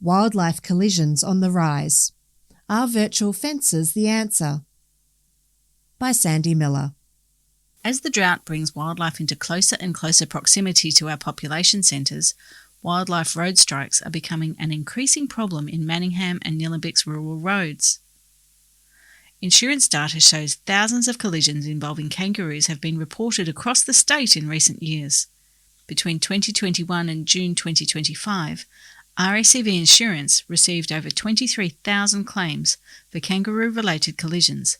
Wildlife collisions on the rise. Are virtual fences the answer? By Sandy Miller. As the drought brings wildlife into closer and closer proximity to our population centres, wildlife road strikes are becoming an increasing problem in Manningham and Nillumbik's rural roads. Insurance data shows thousands of collisions involving kangaroos have been reported across the state in recent years. Between 2021 and June 2025, RACV Insurance received over 23,000 claims for kangaroo-related collisions,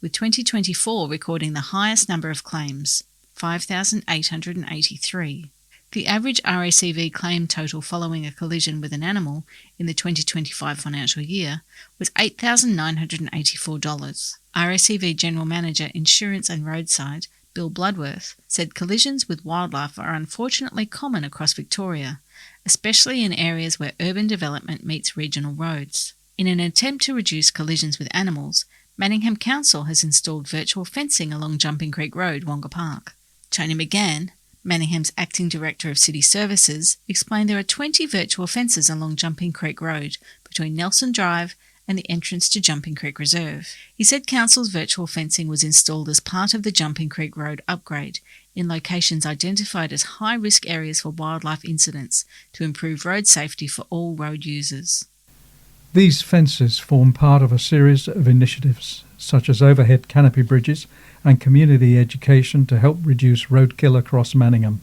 with 2024 recording the highest number of claims, 5,883. The average RACV claim total following a collision with an animal in the 2025 financial year was $8,984. RACV General Manager Insurance and Roadside, Bill Bloodworth, said collisions with wildlife are unfortunately common across Victoria, especially in areas where urban development meets regional roads. In an attempt to reduce collisions with animals, Manningham Council has installed virtual fencing along Jumping Creek Road, Wonga Park. Tony McGann, Manningham's Acting Director of City Services, explained there are 20 virtual fences along Jumping Creek Road between Nelson Drive and the entrance to Jumping Creek Reserve. He said Council's virtual fencing was installed as part of the Jumping Creek Road upgrade in locations identified as high-risk areas for wildlife incidents to improve road safety for all road users. These fences form part of a series of initiatives, such as overhead canopy bridges and community education to help reduce roadkill across Manningham.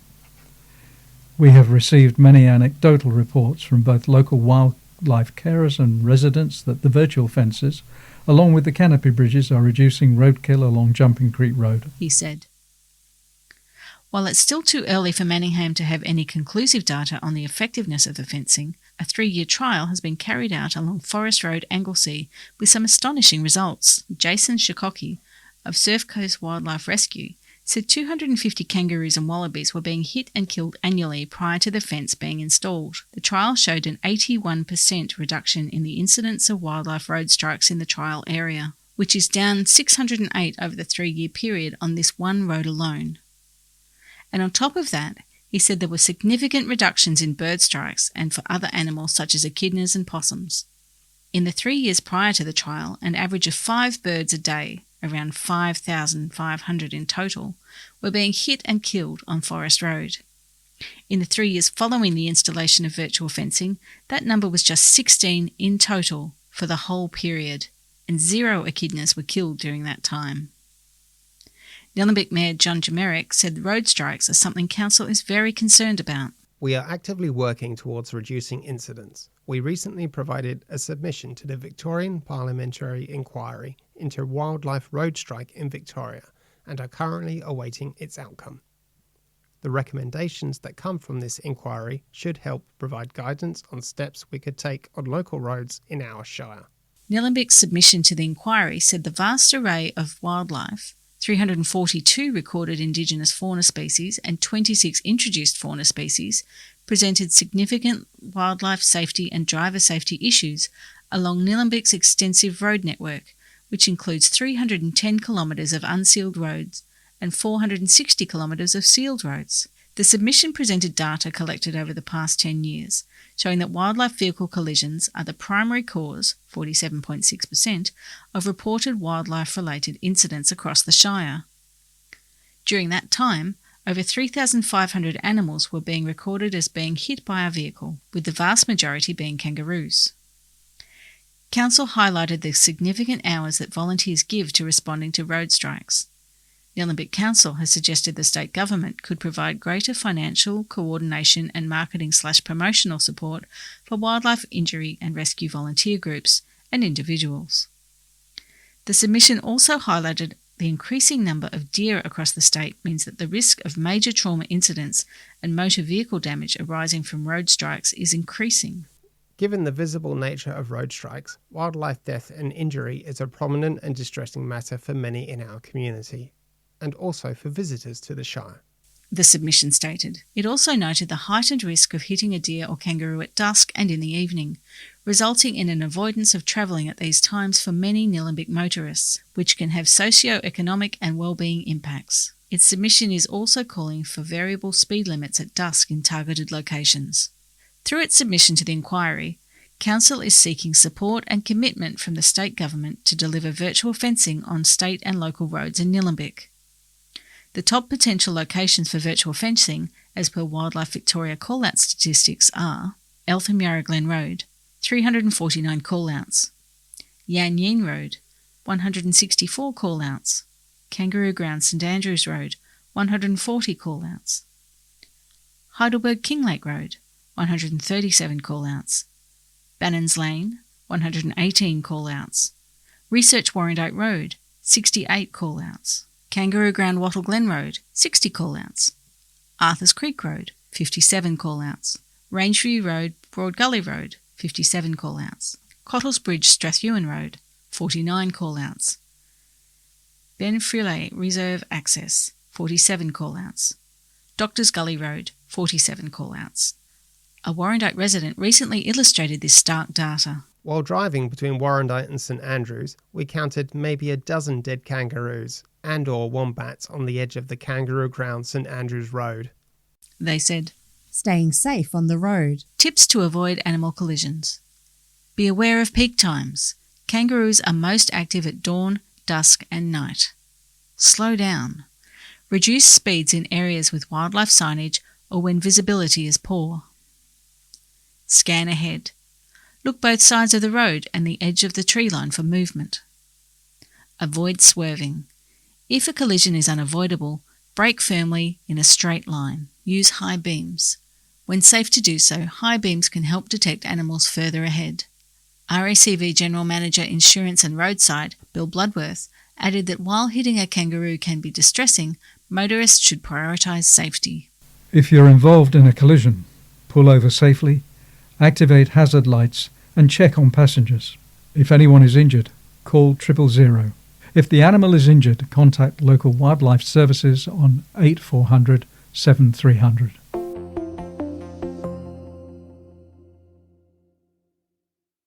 We have received many anecdotal reports from both local wildlife carers and residents that the virtual fences, along with the canopy bridges, are reducing roadkill along Jumping Creek Road, he said. While it's still too early for Manningham to have any conclusive data on the effectiveness of the fencing, a 3-year trial has been carried out along Forest Road, Anglesea, with some astonishing results. Jason Shikoki of Surf Coast Wildlife Rescue said 250 kangaroos and wallabies were being hit and killed annually prior to the fence being installed. The trial showed an 81% reduction in the incidence of wildlife road strikes in the trial area, which is down 608 over the 3-year period on this one road alone. And on top of that, he said there were significant reductions in bird strikes and for other animals such as echidnas and possums. In the 3 years prior to the trial, an average of 5 birds a day, around 5,500 in total, were being hit and killed on Forest Road. In the 3 years following the installation of virtual fencing, that number was just 16 in total for the whole period, and 0 echidnas were killed during that time. Nillumbik Mayor John Jamerick said road strikes are something Council is very concerned about. We are actively working towards reducing incidents. We recently provided a submission to the Victorian Parliamentary Inquiry into Wildlife Road Strike in Victoria and are currently awaiting its outcome. The recommendations that come from this inquiry should help provide guidance on steps we could take on local roads in our shire. Nillumbik's submission to the inquiry said the vast array of wildlife, 342 recorded Indigenous fauna species and 26 introduced fauna species, presented significant wildlife safety and driver safety issues along Nillumbik's extensive road network, which includes 310 kilometres of unsealed roads and 460 kilometres of sealed roads. The submission presented data collected over the past 10 years, showing that wildlife vehicle collisions are the primary cause, 47.6%, of reported wildlife-related incidents across the Shire. During that time, over 3,500 animals were being recorded as being hit by a vehicle, with the vast majority being kangaroos. Council highlighted the significant hours that volunteers give to responding to road strikes. Nillumbik Council has suggested the state government could provide greater financial coordination and marketing/promotional support for wildlife injury and rescue volunteer groups and individuals. The submission also highlighted the increasing number of deer across the state means that the risk of major trauma incidents and motor vehicle damage arising from road strikes is increasing. Given the visible nature of road strikes, wildlife death and injury is a prominent and distressing matter for many in our community, and also for visitors to the Shire. The submission stated. It also noted the heightened risk of hitting a deer or kangaroo at dusk and in the evening, resulting in an avoidance of travelling at these times for many Nillumbik motorists, which can have socio-economic and well-being impacts. Its submission is also calling for variable speed limits at dusk in targeted locations. Through its submission to the inquiry, Council is seeking support and commitment from the state government to deliver virtual fencing on state and local roads in Nillumbik. The top potential locations for virtual fencing, as per Wildlife Victoria call-out statistics, are Eltham Yarra Glen Road, 349 call-outs; Yan Yin Road, 164 call-outs; Kangaroo Ground St Andrews Road, 140 call-outs; Heidelberg Kinglake Road, 137 call-outs; Bannons Lane, 118 call-outs; Research Warrandyte Road, 68 call-outs; Kangaroo Ground Wattle Glen Road, 60 call-outs; Arthurs Creek Road, 57 call-outs; Rangeview Road, Broad Gully Road, 57 call-outs; Cottles Bridge Strathewen Road, 49 call-outs; Ben Frillet Reserve Access, 47 call-outs; Doctors Gully Road, 47 call-outs. A Warrandyte resident recently illustrated this stark data. While driving between Warrandyte and St Andrews, we counted maybe a dozen dead kangaroos and/or wombats on the edge of the Kangaroo Ground St Andrews Road. They said, Staying safe on the road. Tips to avoid animal collisions. Be aware of peak times. Kangaroos are most active at dawn, dusk and night. Slow down. Reduce speeds in areas with wildlife signage or when visibility is poor. Scan ahead. Look both sides of the road and the edge of the tree line for movement. Avoid swerving. If a collision is unavoidable, brake firmly in a straight line. Use high beams. When safe to do so, high beams can help detect animals further ahead. RACV General Manager Insurance and Roadside, Bill Bloodworth, added that while hitting a kangaroo can be distressing, motorists should prioritise safety. If you're involved in a collision, pull over safely, activate hazard lights and check on passengers. If anyone is injured, call 000. If the animal is injured, contact local wildlife services on 8400 7300.